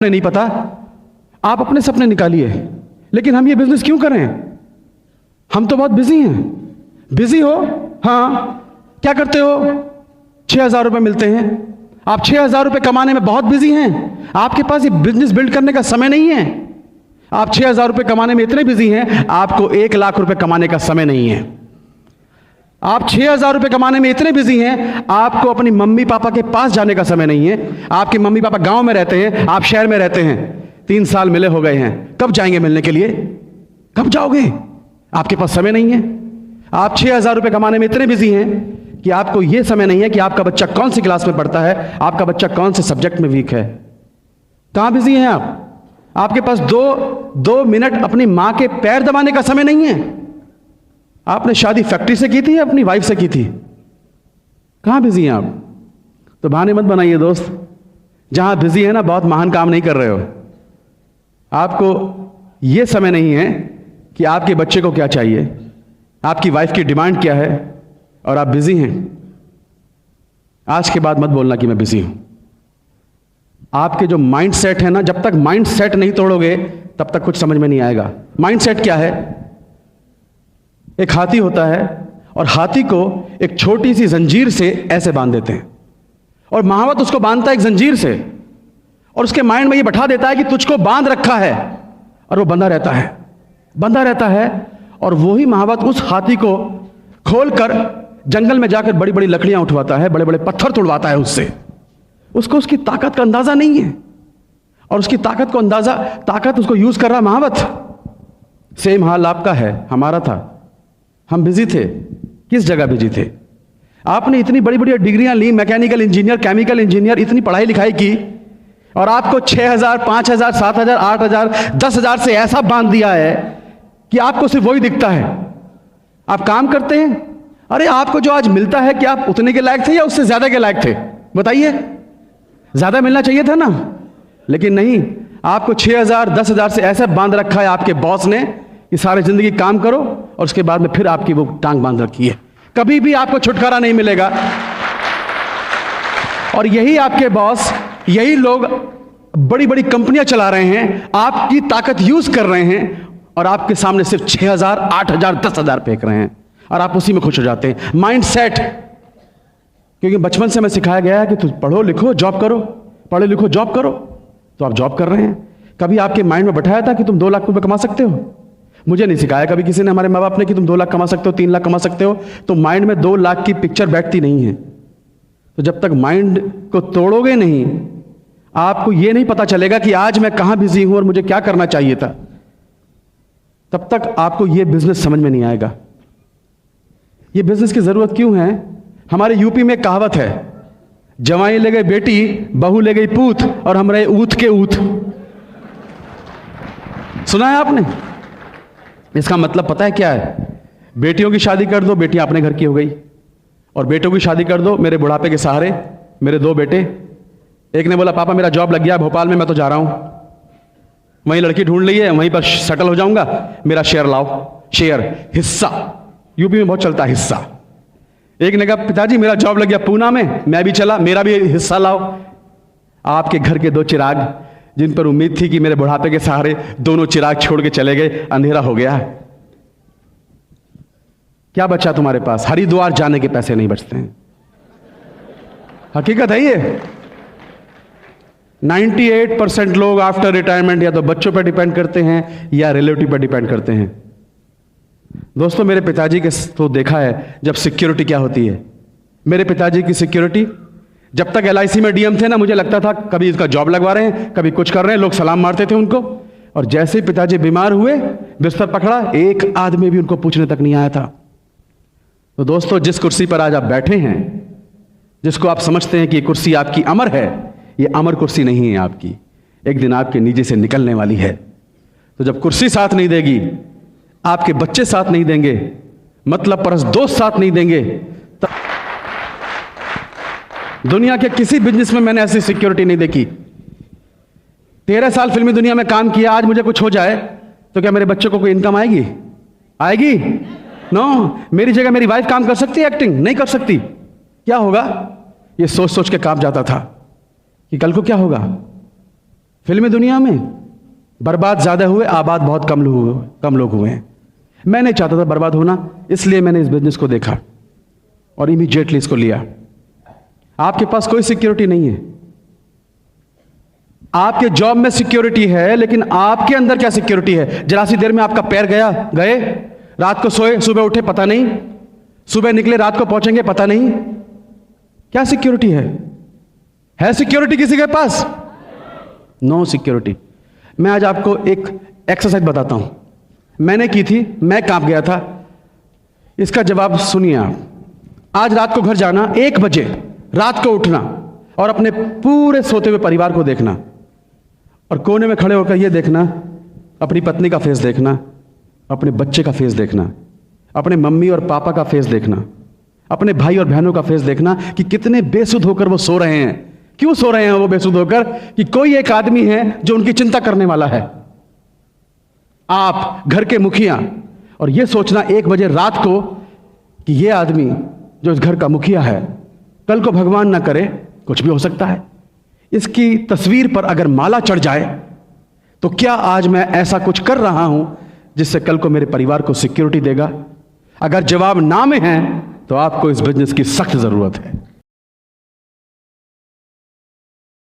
नहीं पता, आप अपने सपने निकालिए। लेकिन हम ये बिजनेस क्यों करें? हम तो बहुत बिजी हैं। बिजी हो? हाँ। क्या करते हो? 6,000 रुपये मिलते हैं। आप 6,000 रुपये कमाने में बहुत बिजी हैं। आपके पास ये बिजनेस बिल्ड करने का समय नहीं है। आप 6,000 रुपये कमाने में इतने बिजी हैं, आपको 1,00,000 रुपये कमाने का समय नहीं है। आप 6,000 रुपये कमाने में इतने बिजी हैं, आपको अपनी मम्मी पापा के पास जाने का समय नहीं है। आपके मम्मी पापा गांव में रहते हैं, आप शहर में रहते हैं। 3 साल मिले हो गए हैं, कब जाएंगे मिलने के लिए? कब जाओगे? आपके पास समय नहीं है। आप 6,000 रुपये कमाने में इतने बिजी हैं कि आपको यह समय नहीं है कि आपका बच्चा कौन सी क्लास में पढ़ता है, आपका बच्चा कौन से सब्जेक्ट में वीक है। कहां बिजी हैं आप? आपके पास दो मिनट अपनी मां के पैर दबाने का समय नहीं है। आपने शादी फैक्ट्री से की थी या अपनी वाइफ से की थी? कहां बिजी हैं आप? तो बहाने मत बनाइए दोस्त। जहां बिजी है ना, बहुत महान काम नहीं कर रहे हो। आपको यह समय नहीं है कि आपके बच्चे को क्या चाहिए, आपकी वाइफ की डिमांड क्या है, और आप बिजी हैं। आज के बाद मत बोलना कि मैं बिजी हूं। आपके जो माइंड सेट है ना, जब तक माइंड सेट नहीं तोड़ोगे तब तक कुछ समझ में नहीं आएगा। माइंड सेट क्या है? एक हाथी होता है और हाथी को एक छोटी सी जंजीर से ऐसे बांध देते हैं, और महावत उसको बांधता है एक जंजीर से, और उसके माइंड में ये बैठा देता है कि तुझको बांध रखा है, और वो बंधा रहता है। और वही महावत उस हाथी को खोलकर जंगल में जाकर बड़ी बड़ी लकड़ियां उठवाता है, बड़े बड़े पत्थर तोड़वाता है उससे। उसको उसकी ताकत का अंदाजा नहीं है, और उसकी ताकत उसको यूज कर रहा महावत। सेम हाल आपका है, हमारा था। हम बिजी थे। किस जगह बिजी थे? आपने इतनी बड़ी बड़ी डिग्रियां ली, मैकेनिकल इंजीनियर, केमिकल इंजीनियर, इतनी पढ़ाई लिखाई की, और आपको 6,000, 5,000, 7,000, 8,000, 10,000 से ऐसा बांध दिया है कि आपको सिर्फ वही दिखता है। आप काम करते हैं, अरे आपको जो आज मिलता है, क्या आप उतने के लायक थे या उससे ज्यादा के लायक थे? बताइए। ज्यादा मिलना चाहिए था ना, लेकिन नहीं। आपको 6,000, 10,000 से ऐसा बांध रखा है आपके बॉस ने कि सारी जिंदगी काम करो, और उसके बाद में फिर आपकी वो टांग बांध रखी है। कभी भी आपको छुटकारा नहीं मिलेगा। और यही आपके बॉस, यही लोग बड़ी बड़ी कंपनियां चला रहे हैं, आपकी ताकत यूज कर रहे हैं, और आपके सामने सिर्फ 6,000, 8,000, 10,000 फेंक रहे हैं, और आप उसी में खुश हो जाते हैं। Mind set. क्योंकि बचपन से हमें सिखाया गया है कि तुम पढ़ो लिखो जॉब करो, पढ़ो लिखो जॉब करो, तो आप जॉब कर रहे हैं। कभी आपके माइंड में बैठाया था कि तुम 2 लाख रुपए कमा सकते हो? मुझे नहीं सिखाया कभी किसी ने, हमारे माँ बाप ने, कि तुम 2 लाख कमा सकते हो, 3 लाख कमा सकते हो। तो माइंड में 2 लाख की पिक्चर बैठती नहीं है। तो जब तक माइंड को तोड़ोगे नहीं, आपको यह नहीं पता चलेगा कि आज मैं कहां बिजी हूं और मुझे क्या करना चाहिए था, तब तक आपको यह बिजनेस समझ में नहीं आएगा। यह बिजनेस की जरूरत क्यों है? हमारे यूपी में कहावत है, जवाई ले गई बेटी, बहू ले गई पूत, और हम रहे ऊत के ऊत। सुना है आपने? इसका मतलब पता है क्या है? बेटियों की शादी कर दो, बेटियां अपने घर की हो गई, और बेटों की शादी कर दो, मेरे बुढ़ापे के सहारे मेरे 2 बेटे। एक ने बोला पापा मेरा जॉब लग गया भोपाल में, मैं तो जा रहा हूं, वहीं लड़की ढूंढ ली है, वहीं पर सेटल हो जाऊंगा, मेरा शेयर लाओ। शेयर, हिस्सा, यूपी में बहुत चलता है हिस्सा। एक ने कहा पिताजी मेरा जॉब लग गया पूना में, मैं भी चला, मेरा भी हिस्सा लाओ। आपके घर के 2 चिराग, जिन पर उम्मीद थी कि मेरे बुढ़ापे के सहारे दोनों चिराग छोड़ के चले गए, अंधेरा हो गया। क्या बचा तुम्हारे पास? हरिद्वार जाने के पैसे नहीं बचते हैं। हकीकत है ये। 98% लोग आफ्टर रिटायरमेंट या तो बच्चों पर डिपेंड करते हैं या रिलेटिव पर डिपेंड करते हैं। दोस्तों, मेरे पिताजी के तो देखा है जब सिक्योरिटी क्या होती है। मेरे पिताजी की सिक्योरिटी, जब तक LIC में DM थे ना, मुझे लगता था कभी इसका जॉब लगवा रहे हैं, कभी कुछ कर रहे हैं, लोग सलाम मारते थे उनको। और जैसे ही पिताजी बीमार हुए, बिस्तर पकड़ा, एक आदमी भी उनको पूछने तक नहीं आया था। तो दोस्तों, जिस कुर्सी पर आज आप बैठे हैं, जिसको आप समझते हैं कि ये कुर्सी आपकी अमर है, ये अमर कुर्सी नहीं है आपकी। एक दिन आपके नीचे से निकलने वाली है। तो जब कुर्सी साथ नहीं देगी, आपके बच्चे साथ नहीं देंगे, मतलब परस दोस्त साथ नहीं देंगे, तब दुनिया के किसी बिजनेस में मैंने ऐसी सिक्योरिटी नहीं देखी। 13 साल फिल्मी दुनिया में काम किया, आज मुझे कुछ हो जाए तो क्या मेरे बच्चों को कोई इनकम आएगी? आएगी? नो। मेरी जगह मेरी वाइफ काम कर सकती है एक्टिंग? नहीं कर सकती। क्या होगा? ये सोच सोच के काम जाता था कि कल को क्या होगा। फिल्मी दुनिया में बर्बाद ज़्यादा हुए, आबाद बहुत कम लोग हुए हैं। मैं नहीं चाहता था बर्बाद होना, इसलिए मैंने इस बिजनेस को देखा और इमीडिएटली इसको लिया। आपके पास कोई सिक्योरिटी नहीं है। आपके जॉब में सिक्योरिटी है, लेकिन आपके अंदर क्या सिक्योरिटी है? जरा सी देर में आपका पैर गए, रात को सोए, सुबह उठे पता नहीं, सुबह निकले रात को पहुंचेंगे पता नहीं। क्या सिक्योरिटी है सिक्योरिटी किसी के पास? No security. मैं आज आपको एक एक्सरसाइज बताता हूं, मैंने की थी, मैं कांप गया था। इसका जवाब सुनिए आप। आज रात को घर जाना, 1 बजे रात को उठना और अपने पूरे सोते हुए परिवार को देखना और कोने में खड़े होकर यह देखना, अपनी पत्नी का फेस देखना, अपने बच्चे का फेस देखना, अपने मम्मी और पापा का फेस देखना, अपने भाई और बहनों का फेस देखना कि कितने बेसुध होकर वो सो रहे हैं। क्यों सो रहे हैं वो बेसुध होकर? कि कोई एक आदमी है जो उनकी चिंता करने वाला है, आप घर के मुखिया। और यह सोचना 1 बजे रात को कि यह आदमी जो इस घर का मुखिया है, कल को भगवान ना करे कुछ भी हो सकता है, इसकी तस्वीर पर अगर माला चढ़ जाए तो क्या आज मैं ऐसा कुछ कर रहा हूं जिससे कल को मेरे परिवार को सिक्योरिटी देगा? अगर जवाब ना में है तो आपको इस बिजनेस की सख्त जरूरत है।